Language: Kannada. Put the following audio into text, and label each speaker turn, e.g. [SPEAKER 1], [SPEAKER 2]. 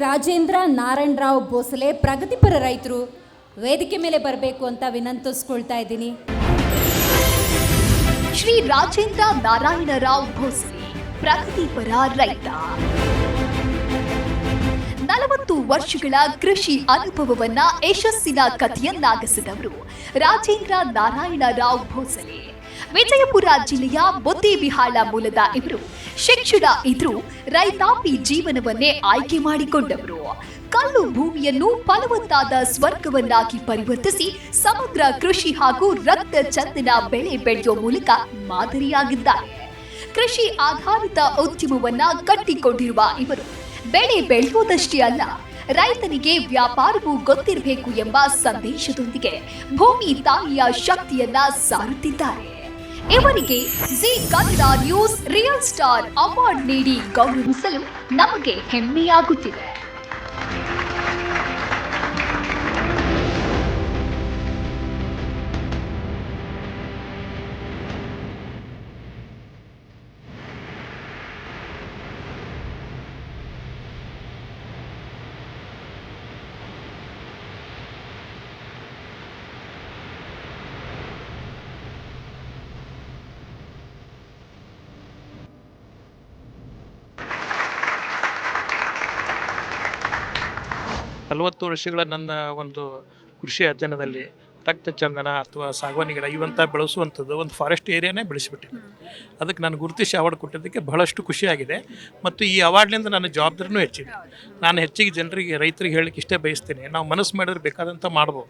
[SPEAKER 1] ರಾಜೇಂದ್ರ ನಾರಾಯಣರಾವ್ ಭೋಸಲೆ ಪ್ರಗತಿಪರ ರೈತರು ವೇದಿಕೆ ಮೇಲೆ ಬರಬೇಕು ಅಂತ ವಿನಂತಿಸ್ಕೊಳ್ತಾ ಇದ್ದೀನಿ.
[SPEAKER 2] ಶ್ರೀ ರಾಜೇಂದ್ರ ನಾರಾಯಣರಾವ್ ಭೋಸಲೆ ಪ್ರಗತಿಪರ ರೈತ. 40 ವರ್ಷಗಳ ಕೃಷಿ ಅನುಭವವನ್ನ ಯಶಸ್ಸಿನ ಕಥೆಯನ್ನಾಗಿಸಿದವರು ರಾಜೇಂದ್ರ ನಾರಾಯಣರಾವ್ ಭೋಸಲೆ. ವಿಜಯಪುರ ಜಿಲ್ಲೆಯ ಬುದ್ದಿಬಿಹಾಳ ಮೂಲದ ಇವರು ಶಿಕ್ಷಣ ಇದ್ರೂ ರೈತಾಪಿ ಜೀವನವನ್ನೇ ಆಯ್ಕೆ ಮಾಡಿಕೊಂಡವರು. ಕಲ್ಲು ಭೂಮಿಯನ್ನು ಫಲವತ್ತಾದ ಸ್ವರ್ಗವನ್ನಾಗಿ ಪರಿವರ್ತಿಸಿ ಸಮಗ್ರ ಕೃಷಿ ಹಾಗೂ ರಕ್ತ ಚಂದನ ಬೆಳೆ ಬೆಳೆಯುವ ಮೂಲಕ ಮಾದರಿಯಾಗಿದ್ದಾರೆ. ಕೃಷಿ ಆಧಾರಿತ ಉದ್ಯಮವನ್ನ ಕಟ್ಟಿಕೊಂಡಿರುವ ಇವರು ಬೆಳೆ ಬೆಳೆಯುವುದಷ್ಟೇ ಅಲ್ಲ, ರೈತನಿಗೆ ವ್ಯಾಪಾರವೂ ಗೊತ್ತಿರಬೇಕು ಎಂಬ ಸಂದೇಶದೊಂದಿಗೆ ಭೂಮಿ ತಾಯಿಯ ಶಕ್ತಿಯನ್ನ ಸಾರುತ್ತಿದ್ದಾರೆ. ಇವರಿಗೆ G Kannada news real star award ನೀಡಿ ಗೌರವಿಸಲು ನಮಗೆ ಹೆಮ್ಮೆಯಾಗುತ್ತಿದೆ.
[SPEAKER 3] ನಲವತ್ತು ವರ್ಷಗಳ ನನ್ನ ಒಂದು ಕೃಷಿ ಅಧ್ಯಯನದಲ್ಲಿ ರಕ್ತ ಚಂದನ ಅಥವಾ ಸಾಗವಾನಿ ಗಿಡ ಇವಂತ ಬೆಳೆಸುವಂಥದ್ದು ಒಂದು ಫಾರೆಸ್ಟ್ ಏರಿಯಾನೇ ಬೆಳೆಸಿಬಿಟ್ಟಿದೆ. ಅದಕ್ಕೆ ನಾನು ಗುರುತಿಸಿ ಅವಾರ್ಡ್ ಕೊಟ್ಟಿದ್ದಕ್ಕೆ ಬಹಳಷ್ಟು ಖುಷಿಯಾಗಿದೆ. ಮತ್ತು ಈ ಅವಾರ್ಡ್ನಿಂದ ನನ್ನ ಜವಾಬ್ದಾರಿನೂ ಹೆಚ್ಚಿದೆ. ನಾನು ಹೆಚ್ಚಿಗೆ ಜನರಿಗೆ ರೈತರಿಗೆ ಹೇಳಲಿಕ್ಕೆ ಇಷ್ಟೇ ಬಯಸ್ತೇನೆ, ನಾವು ಮನಸ್ಸು ಮಾಡಿದ್ರೆ ಬೇಕಾದಂಥ ಮಾಡ್ಬೋದು.